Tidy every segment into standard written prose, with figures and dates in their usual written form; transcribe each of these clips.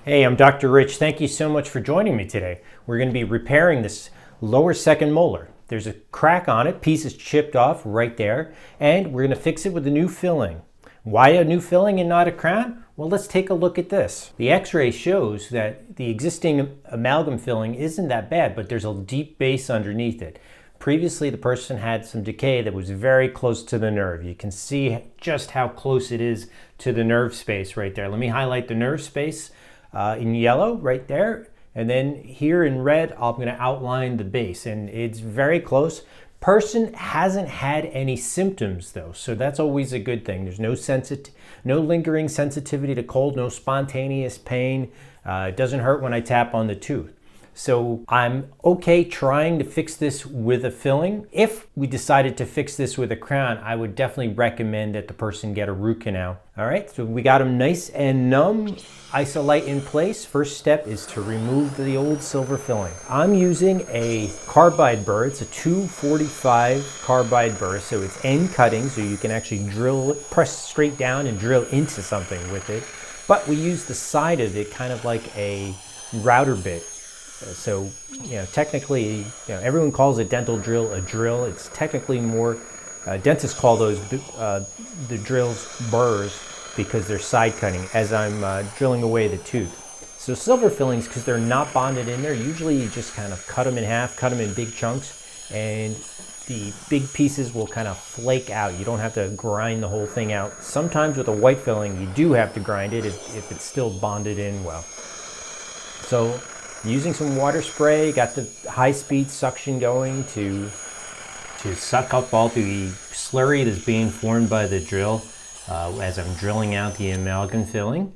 Hey, I'm Dr. Rich. Thank you so much for joining me today. We're going to be repairing this lower second molar. There's a crack on it, piece is chipped off right there, and we're going to fix it with a new filling. Why a new filling and not a crown? Well, let's take a look at this. The x-ray shows that the existing amalgam filling isn't that bad, but there's a deep base underneath it. Previously, the person had some decay that was very close to the nerve. You can see just how close it is to the nerve space right there. Let me highlight the nerve space in yellow right there. And then here in red, I'm going to outline the base, and it's very close. Person hasn't had any symptoms though, so that's always a good thing. There's no lingering sensitivity to cold, no spontaneous pain. It doesn't hurt when I tap on the tooth. So I'm okay trying to fix this with a filling. If we decided to fix this with a crown, I would definitely recommend that the person get a root canal. All right, so we got them nice and numb, isolite in place. First step is to remove the old silver filling. I'm using a carbide burr. It's a 245 carbide burr, so it's end cutting, so you can actually drill it, press straight down and drill into something with it. But we use the side of it kind of like a router bit. So, technically, everyone calls a dental drill a drill. It's technically more, dentists call those the drills burrs because they're side cutting as I'm drilling away the tooth. So silver fillings, because they're not bonded in there, usually you just kind of cut them in half, cut them in big chunks, and the big pieces will kind of flake out. You don't have to grind the whole thing out. Sometimes with a white filling, you do have to grind it if it's still bonded in well. So, using some water spray, got the high-speed suction going to suck up all the slurry that's being formed by the drill as I'm drilling out the amalgam filling.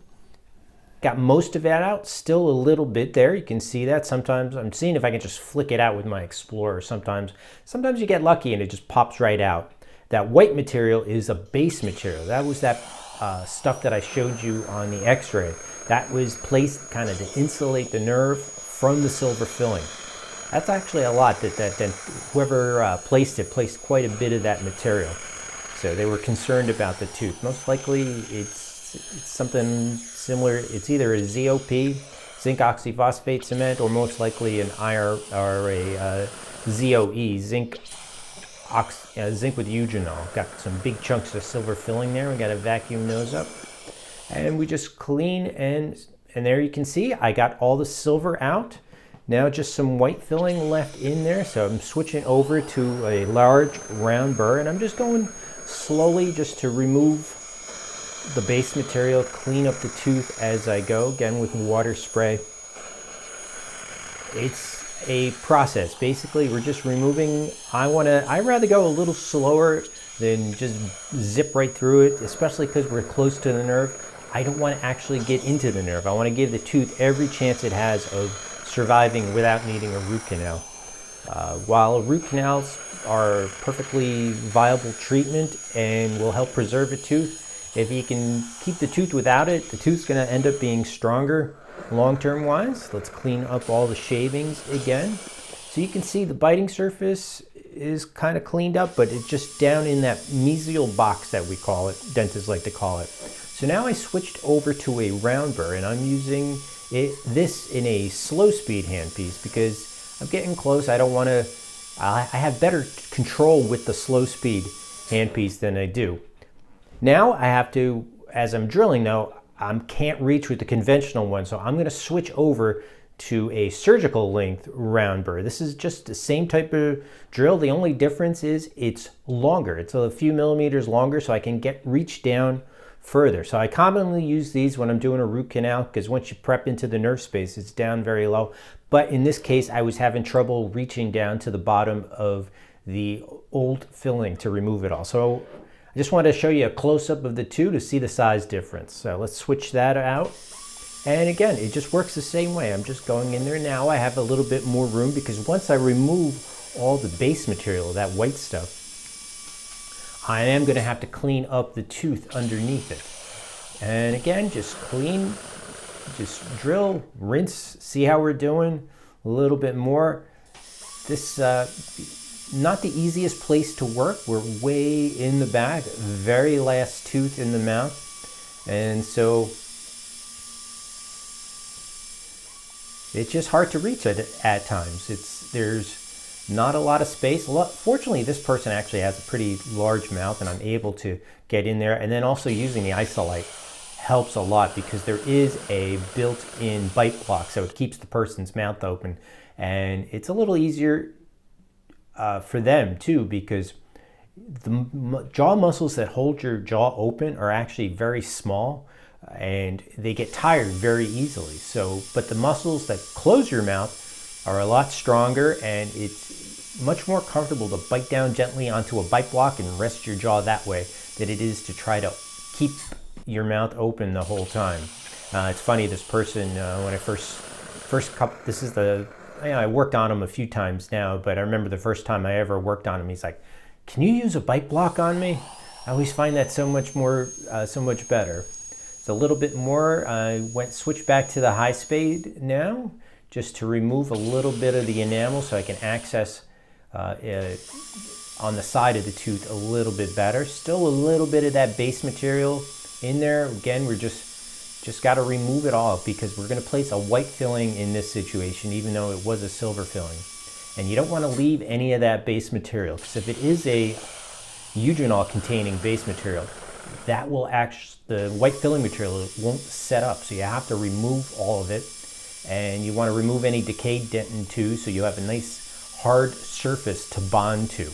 Got most of that out, still a little bit there. You can see that. Sometimes I'm seeing if I can just flick it out with my Explorer. Sometimes you get lucky and it just pops right out. That white material is a base material. That was that stuff that I showed you on the x-ray. That was placed kind of to insulate the nerve from the silver filling. That's actually a lot that whoever placed it placed quite a bit of that material. So they were concerned about the tooth. Most likely it's something similar. It's either a ZOP, zinc oxyphosphate cement, or most likely an IR or a ZOE, zinc with eugenol. Got some big chunks of silver filling there. We got to vacuum those up. And we just clean, and there you can see I got all the silver out. Now just some white filling left in there, so I'm switching over to a large round burr, and I'm just going slowly just to remove the base material, clean up the tooth as I go, again with water spray. It's a process. Basically, we're just removing. I'd rather go a little slower than just zip right through it, especially because we're close to the nerve. I don't want to actually get into the nerve. I want to give the tooth every chance it has of surviving without needing a root canal. While root canals are perfectly viable treatment and will help preserve a tooth, if you can keep the tooth without it, the tooth's going to end up being stronger long-term wise. Let's clean up all the shavings again. So you can see the biting surface is kind of cleaned up, but it's just down in that mesial box that we call it, dentists like to call it. So now I switched over to a round burr, and I'm using this in a slow speed handpiece because I'm getting close. I don't want to, I have better control with the slow speed handpiece than I do. Now I have to, as I'm drilling though, I can't reach with the conventional one, so I'm going to switch over to a surgical length round burr. This is just the same type of drill. The only difference is it's longer. It's a few millimeters longer, so I can reach down further. So I commonly use these when I'm doing a root canal because once you prep into the nerve space, it's down very low. But in this case, I was having trouble reaching down to the bottom of the old filling to remove it all. So I just wanted to show you a close-up of the two to see the size difference. So let's switch that out. And again, it just works the same way. I'm just going in there now. I have a little bit more room because once I remove all the base material, that white stuff, I am going to have to clean up the tooth underneath it. And again, just clean, just drill, rinse, see how we're doing. A little bit more. This, not the easiest place to work. We're way in the back, very last tooth in the mouth. And so it's just hard to reach at times. There's not a lot of space. Fortunately, this person actually has a pretty large mouth, and I'm able to get in there. And then also using the Isodry helps a lot because there is a built-in bite block, so it keeps the person's mouth open, and it's a little easier for them too, because the jaw muscles that hold your jaw open are actually very small, and they get tired very easily. So, but the muscles that close your mouth are a lot stronger, and it's much more comfortable to bite down gently onto a bite block and rest your jaw that way than it is to try to keep your mouth open the whole time. It's funny, this person, when I first couple, this is the, I worked on him a few times now, but I remember the first time I ever worked on him, he's like, "Can you use a bite block on me?" I always find that so much better. It's a little bit more. I switch back to the high spade now, just to remove a little bit of the enamel so I can access on the side of the tooth a little bit better. Still a little bit of that base material in there. Again, we're just got to remove it all because we're going to place a white filling in this situation, even though it was a silver filling. And you don't want to leave any of that base material, because if it is a eugenol containing base material, that will actually, the white filling material won't set up. So you have to remove all of it, and you want to remove any decayed dentin too, so you have a nice hard surface to bond to.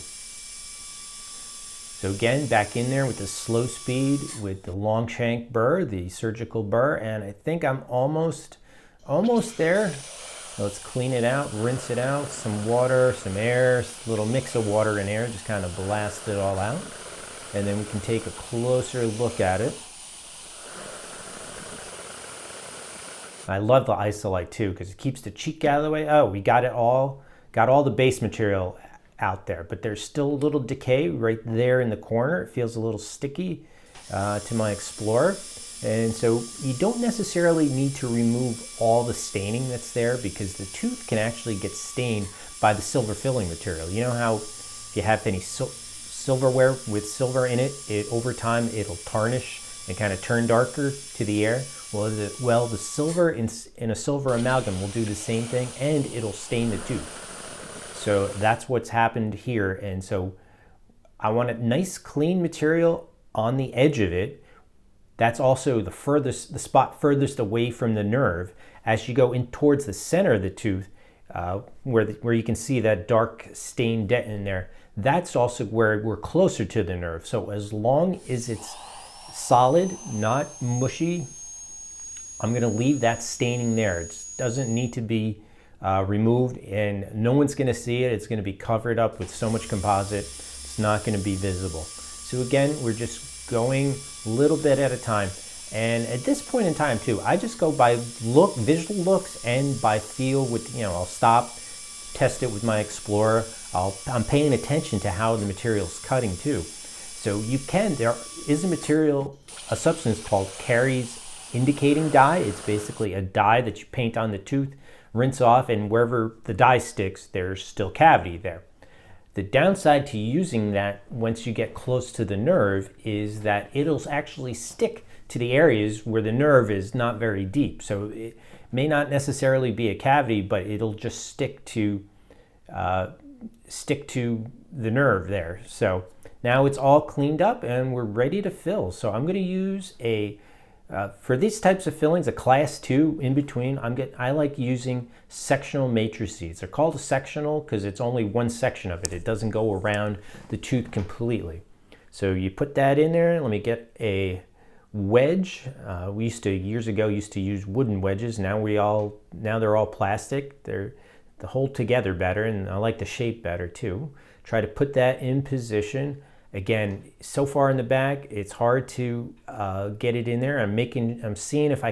So again, back in there with the slow speed, with the long shank burr, the surgical burr, and I think I'm almost there. Let's clean it out, rinse it out, some water, some air, a little mix of water and air, just kind of blast it all out. And then we can take a closer look at it. I love the Isodry too, because it keeps the cheek out of the way. Oh, we got all the base material out there, but there's still a little decay right there in the corner. It feels a little sticky to my Explorer. And so you don't necessarily need to remove all the staining that's there, because the tooth can actually get stained by the silver filling material. You know how if you have any silverware with silver in it, over time it'll tarnish and kind of turn darker to the air? Well, the silver in a silver amalgam will do the same thing, and it'll stain the tooth. So that's what's happened here. And so I want a nice clean material on the edge of it. That's also the spot furthest away from the nerve. As you go in towards the center of the tooth, where you can see that dark stained dentin there, that's also where we're closer to the nerve. So as long as it's solid, not mushy, I'm gonna leave that staining there. It doesn't need to be removed, and no one's gonna see it. It's gonna be covered up with so much composite, it's not gonna be visible. So again, we're just going a little bit at a time. And at this point in time too, I just go by visual looks and by feel with, I'll stop, test it with my Explorer. I'm paying attention to how the material's cutting too. So there is a substance called caries indicating dye. It's basically a dye that you paint on the tooth, rinse off, and wherever the dye sticks, there's still cavity there. The downside to using that once you get close to the nerve is that it'll actually stick to the areas where the nerve is not very deep. So it may not necessarily be a cavity, but it'll just stick to the nerve there. So now it's all cleaned up and we're ready to fill. So I'm going to use for these types of fillings, a class 2 in between, I like using sectional matrices. They're called a sectional because it's only one section of it. It doesn't go around the tooth completely. So you put that in there. Let me get a wedge. We years ago used to use wooden wedges. Now they're all plastic. They hold together better, and I like the shape better too. Try to put that in position. Again, so far in the back, it's hard to get it in there. I'm seeing if I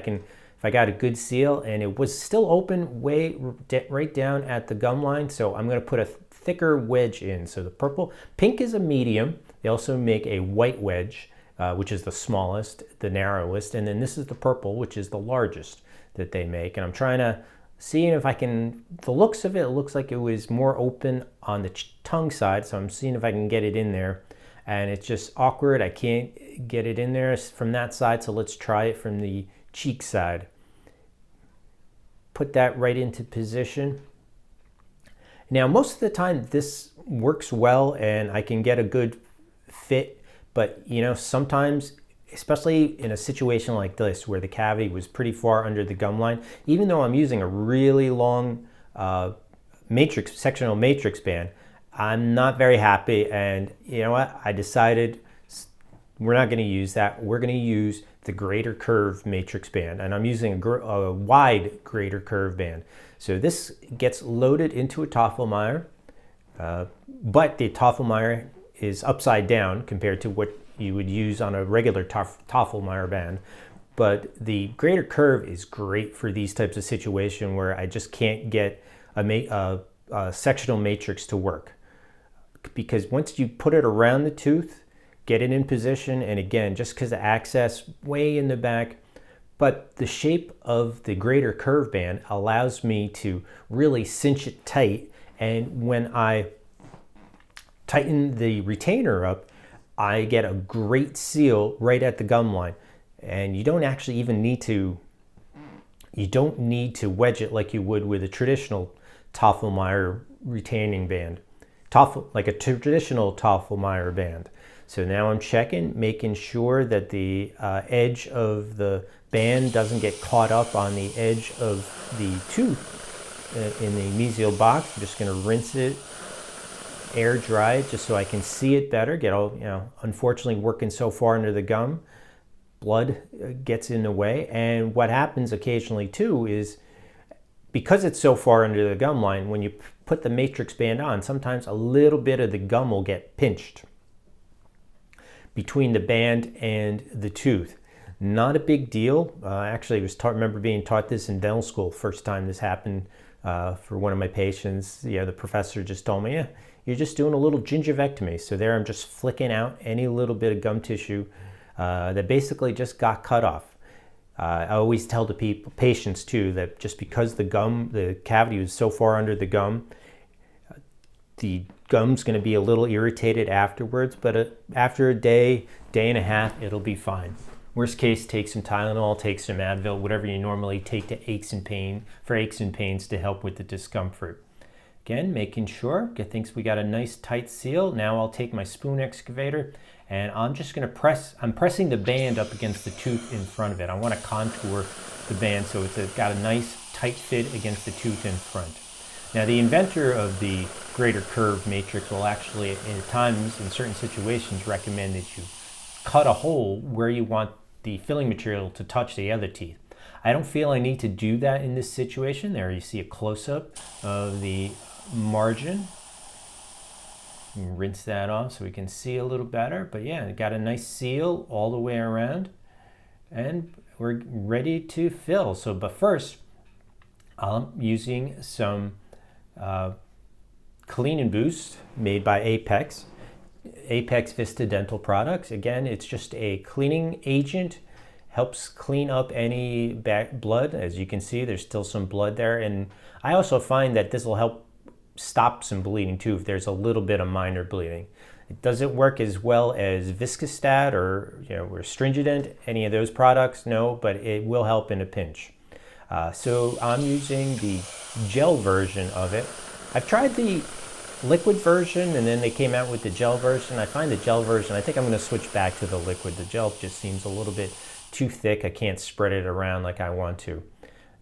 got a good seal, and it was still open right down at the gum line. So I'm going to put a thicker wedge in. So the pink is a medium. They also make a white wedge, which is the smallest, the narrowest, and then this is the purple, which is the largest that they make. And I'm trying to seeing if I can. The looks of it looks like it was more open on the tongue side, so I'm seeing if I can get it in there. And it's just awkward. I can't get it in there from that side, so let's try it from the cheek side. put that right into position. Now, most of the time this works well and I can get a good fit, but you know, sometimes, especially in a situation like this where the cavity was pretty far under the gum line, even though I'm using a really long sectional matrix band, I'm not very happy. And you know what? I decided we're not going to use that. We're going to use the greater curve matrix band, and I'm using a wide greater curve band. So this gets loaded into a Tafelmeier, but the Tafelmeier is upside down compared to what you would use on a regular Tafelmeier band. But the greater curve is great for these types of situations where I just can't get a sectional matrix to work. Because once you put it around the tooth, get it in position, and again, just because of access way in the back, but the shape of the greater curve band allows me to really cinch it tight, and when I tighten the retainer up, I get a great seal right at the gum line. And you don't actually even need to wedge it like you would with a traditional Tafelmeier retaining band, like a traditional Tafelmeier band. So now I'm checking, making sure that the edge of the band doesn't get caught up on the edge of the tooth in the mesial box. I'm just going to rinse it, air dry it, just so I can see it better. Unfortunately, working so far under the gum, blood gets in the way. And what happens occasionally too is, because it's so far under the gum line, when you put the matrix band on, sometimes a little bit of the gum will get pinched between the band and the tooth. Not a big deal. Actually, I remember being taught this in dental school. First time this happened for one of my patients. The professor just told me, yeah, you're just doing a little gingivectomy. So there I'm just flicking out any little bit of gum tissue that basically just got cut off. I always tell the patients too that just because the cavity was so far under the gum, the gum's going to be a little irritated afterwards, but after a day and a half, it'll be fine. Worst case, take some Tylenol, take some Advil, whatever you normally take for aches and pains to help with the discomfort. Again, making sure, we got a nice tight seal. Now I'll take my spoon excavator and I'm just going to I'm pressing the band up against the tooth in front of it. I want to contour the band so it's got a nice tight fit against the tooth in front. Now, the inventor of the greater curve matrix will actually, at times, in certain situations, recommend that you cut a hole where you want the filling material to touch the other teeth. I don't feel I need to do that in this situation. There you see a close-up of the margin. Rinse that off so we can see a little better. But yeah, got a nice seal all the way around. And we're ready to fill. But first, I'm using some Clean and Boost made by Apex Vista Dental Products. Again, it's just a cleaning agent, helps clean up any back blood. As you can see, there's still some blood there, and I also find that this will help stop some bleeding too if there's a little bit of minor bleeding. It doesn't work as well as Viscostat or Stringident, any of those products, no, but it will help in a pinch. So I'm using the gel version of it. I've tried the liquid version and then they came out with the gel version. I find the gel version, I think I'm going to switch back to the liquid. The gel just seems a little bit too thick. I can't spread it around like I want to.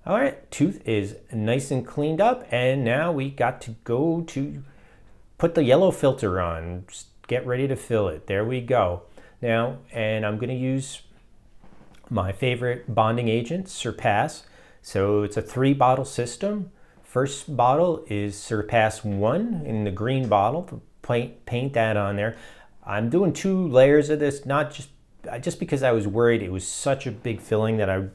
All right, tooth is nice and cleaned up, and now we got to go to put the yellow filter on. Just get ready to fill it. There we go. Now, and I'm going to use my favorite bonding agent, Surpass. So it's a 3-bottle system. First bottle is Surpass 1 in the green bottle. Paint that on there. I'm doing 2 layers of this, not just because I was worried it was such a big filling that I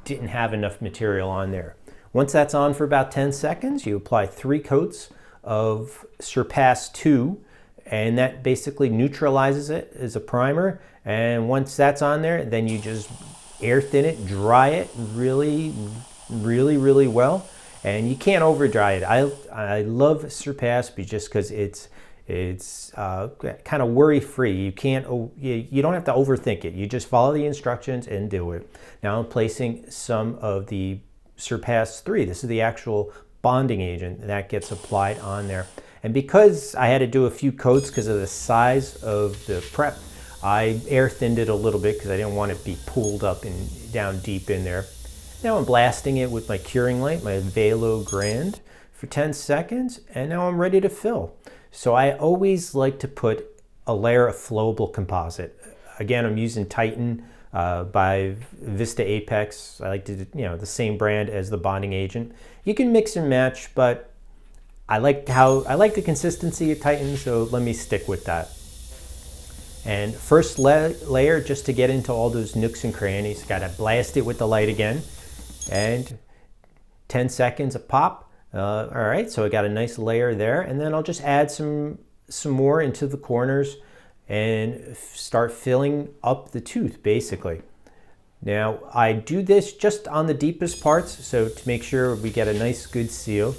didn't have enough material on there. Once that's on for about 10 seconds, you apply 3 coats of Surpass 2, and that basically neutralizes it as a primer. And once that's on there, then you just air thin it, dry it really well. And you can't over dry it. I love Surpass just because it's kind of worry-free. You don't have to overthink it. You just follow the instructions and do it. Now I'm placing some of the Surpass 3. This is the actual bonding agent that gets applied on there. And because I had to do a few coats because of the size of the prep, I air thinned it a little bit because I didn't want it to be pooled up and down deep in there. Now I'm blasting it with my curing light, my Velo Grand, for 10 seconds, and now I'm ready to fill. So I always like to put a layer of flowable composite. Again, I'm using Titan by Vista Apex. I like to, the same brand as the bonding agent. You can mix and match, but I like the consistency of Titan, so let me stick with that. And first layer, just to get into all those nooks and crannies, gotta blast it with the light again, and 10 seconds a pop. All right, so I got a nice layer there, and then I'll just add some more into the corners and start filling up the tooth, basically. Now, I do this just on the deepest parts, so to make sure we get a nice good seal.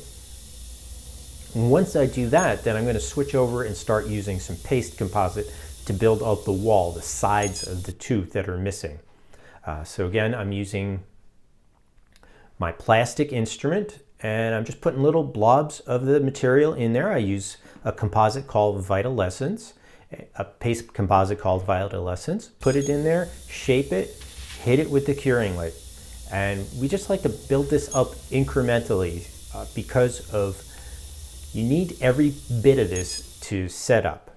And once I do that, then I'm going to switch over and start using some paste composite to build up the wall, the sides of the tooth that are missing. So again, I'm using my plastic instrument, and I'm just putting little blobs of the material in there. I use a composite called Vit-l-essence, a paste composite called Vit-l-essence. Put it in there, shape it, hit it with the curing light. And we just like to build this up incrementally because of you need every bit of this to set up.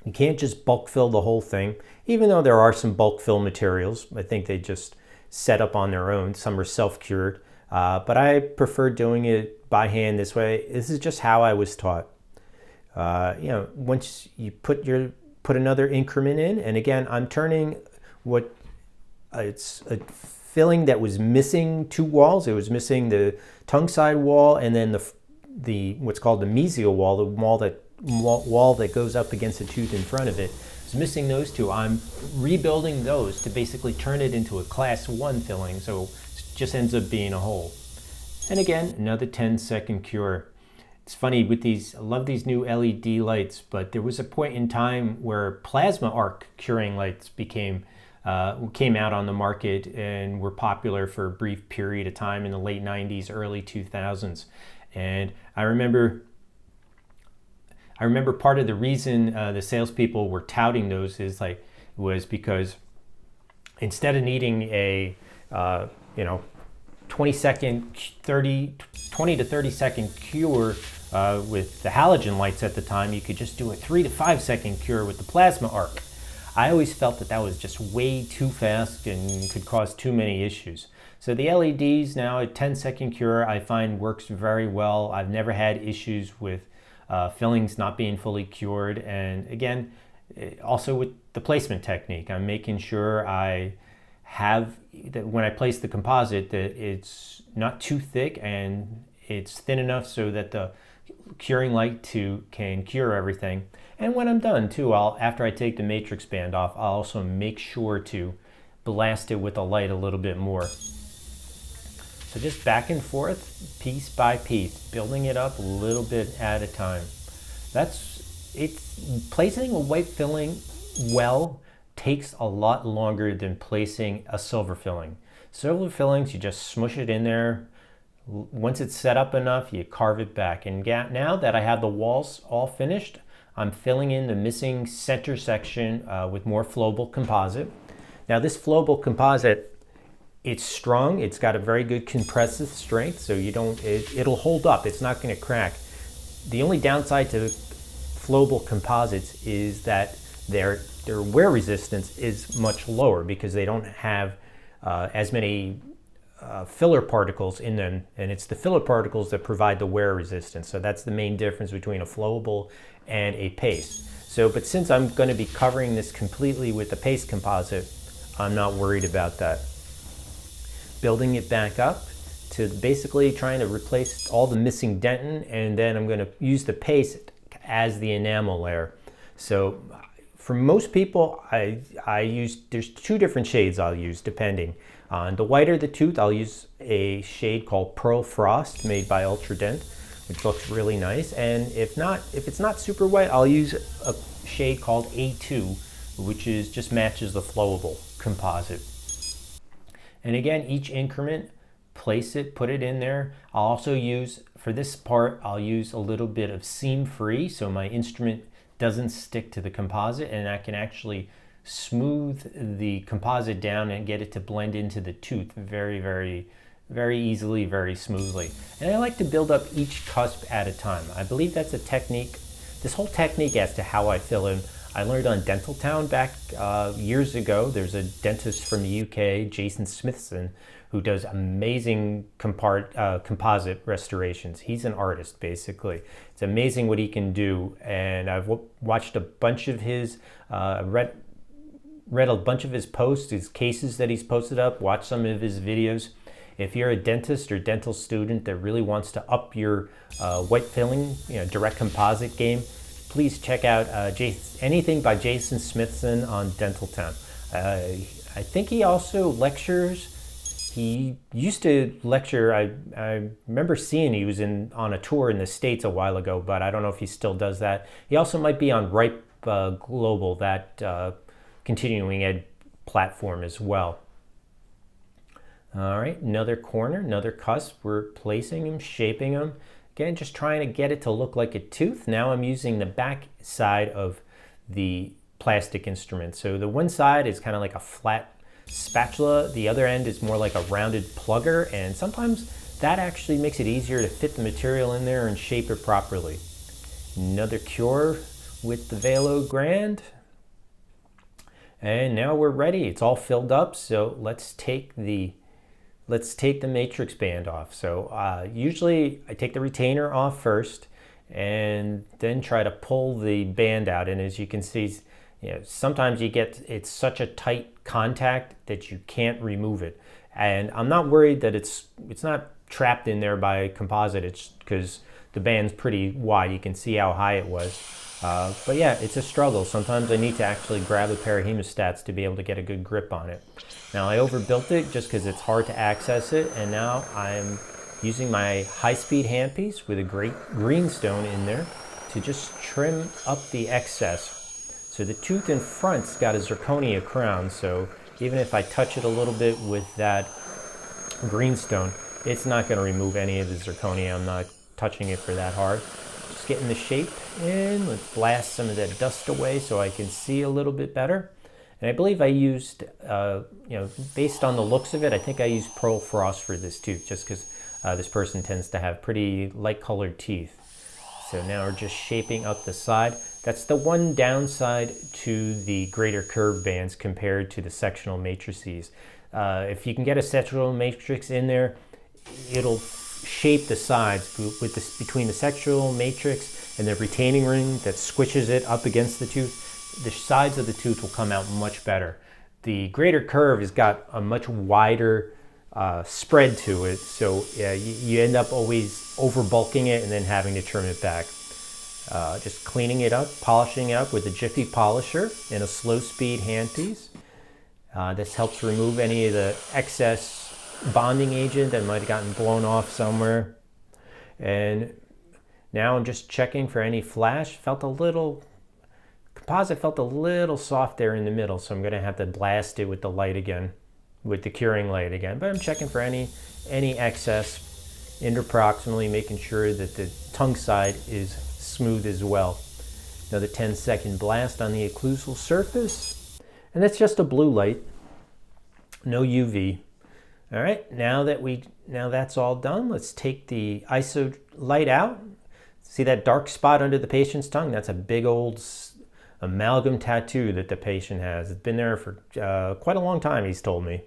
You can't just bulk fill the whole thing, even though there are some bulk fill materials. I think they just set up on their own. Some are self-cured, but I prefer doing it by hand this way. This is just how I was taught. Once you put another increment in, and again, I'm turning it's a filling that was missing two walls. It was missing the tongue side wall, and then the what's called the mesial wall, the wall that goes up against the tooth in front of it. It's missing those two. I'm rebuilding those to basically turn it into a class 1 filling, so it just ends up being a hole. And again, another 10-second cure. It's funny with these, I love these new LED lights, but there was a point in time where plasma arc curing lights came out on the market and were popular for a brief period of time in the late 90s, early 2000s. And I remember part of the reason the salespeople were touting those was because instead of needing a 20 to 30 second cure with the halogen lights at the time, you could just do a 3 to 5 second cure with the plasma arc. I always felt that was just way too fast and could cause too many issues. So the LEDs now, a 10-second cure, I find works very well. I've never had issues with fillings not being fully cured. And again, also with the placement technique, I'm making sure I have that when I place the composite that it's not too thick and it's thin enough so that the curing light can cure everything. And when I'm done too, after I take the matrix band off, I'll also make sure to blast it with the light a little bit more. So just back and forth, piece by piece, building it up a little bit at a time. Placing a white filling well takes a lot longer than placing a silver filling. Silver fillings, you just smush it in there. Once it's set up enough, you carve it back. And now that I have the walls all finished, I'm filling in the missing center section with more flowable composite. Now this flowable composite, it's strong. It's got a very good compressive strength, so it'll hold up. It's not going to crack. The only downside to flowable composites is that their wear resistance is much lower because they don't have as many filler particles in them, and it's the filler particles that provide the wear resistance. So that's the main difference between a flowable and a paste. But since I'm going to be covering this completely with the paste composite, I'm not worried about that. Building it back up to basically trying to replace all the missing dentin, and then I'm going to use the paste as the enamel layer. So for most people, there's 2 different shades I'll use depending on. The whiter the tooth, I'll use a shade called Pearl Frost made by Ultradent, which looks really nice. And if it's not super white, I'll use a shade called A2, which just matches the flowable composite. And again, each increment, place it, put it in there. I'll also use, for this part, I'll use a little bit of Seamfree so my instrument doesn't stick to the composite, and I can actually smooth the composite down and get it to blend into the tooth very easily, very smoothly. And I like to build up each cusp at a time. I believe that's a technique, this whole technique as to how I fill in, I learned on Dental Town back years ago. There's a dentist from the UK, Jason Smithson, who does amazing composite restorations. He's an artist, basically. It's amazing what he can do, and I've watched a bunch of his, read a bunch of his posts, his cases that he's posted up, watched some of his videos. If you're a dentist or dental student that really wants to up your white filling, direct composite game, please check out anything by Jason Smithson on Dental Town. I think he also lectures. He used to lecture, I remember seeing he was on a tour in the States a while ago, but I don't know if he still does that. He also might be on Ripe Global, that continuing ed platform as well. All right, another corner, another cusp. We're placing them, shaping them. Again, just trying to get it to look like a tooth. Now I'm using the back side of the plastic instrument. So the one side is kind of like a flat spatula. The other end is more like a rounded plugger, and sometimes that actually makes it easier to fit the material in there and shape it properly. Another cure with the Velo Grand. And now we're ready. It's all filled up, so let's take the matrix band off. So usually I take the retainer off first and then try to pull the band out. And as you can see, sometimes it's such a tight contact that you can't remove it. And I'm not worried that it's not trapped in there by composite. It's because the band's pretty wide. You can see how high it was. But yeah, it's a struggle. Sometimes I need to actually grab a pair of hemostats to be able to get a good grip on it. Now I overbuilt it just because it's hard to access it, and now I'm using my high-speed handpiece with a great greenstone in there to just trim up the excess. So the tooth in front's got a zirconia crown, so even if I touch it a little bit with that greenstone, it's not going to remove any of the zirconia. I'm not touching it for that hard. Just getting the shape in. Let's blast some of that dust away so I can see a little bit better. And I believe I used, based on the looks of it, I think I used Pearl Frost for this tooth, just because this person tends to have pretty light colored teeth. So now we're just shaping up the side. That's the one downside to the greater curve bands compared to the sectional matrices. If you can get a sectional matrix in there, it'll shape the sides between the sectional matrix and the retaining ring that squishes it up against the tooth. The sides of the tooth will come out much better. The greater curve has got a much wider spread to it, so you end up always overbulking it and then having to trim it back. Just cleaning it up, polishing it up with a Jiffy polisher and a slow speed handpiece. This helps remove any of the excess bonding agent that might have gotten blown off somewhere. And now I'm just checking for any flash. Composite felt a little soft there in the middle, so I'm going to have to blast it with the light again, with the curing light again. But I'm checking for any excess interproximally, making sure that the tongue side is smooth as well. Another 10-second blast on the occlusal surface, and that's just a blue light, no UV. All right, now that's all done, let's take the ISO light out. See that dark spot under the patient's tongue? That's a big old amalgam tattoo that the patient has. It's been there for quite a long time, he's told me.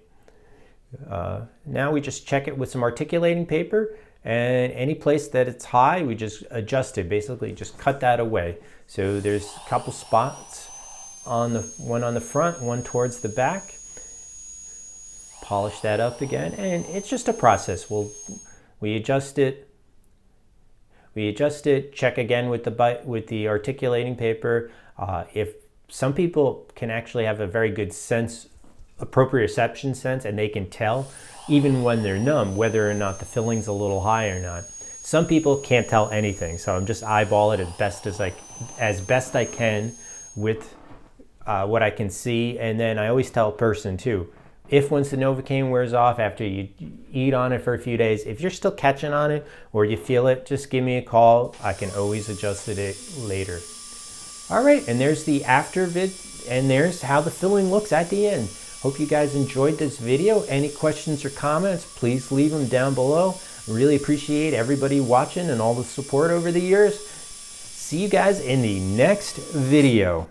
Now we just check it with some articulating paper, and any place that it's high, we just adjust it, basically just cut that away. So there's a couple spots, one on the front, one towards the back. Polish that up again, and it's just a process. We adjust it, check again with the articulating paper. If some people can actually have a very good sense, proprioception sense, and they can tell even when they're numb whether or not the filling's a little high or not. Some people can't tell anything, so I'm just eyeball it as best I can with what I can see. And then I always tell a person too, if once the Novocaine wears off after you eat on it for a few days, if you're still catching on it or you feel it, just give me a call. I can always adjust it later. All right, and there's the after vid, and there's how the filling looks at the end. Hope you guys enjoyed this video. Any questions or comments, please leave them down below. Really appreciate everybody watching and all the support over the years. See you guys in the next video.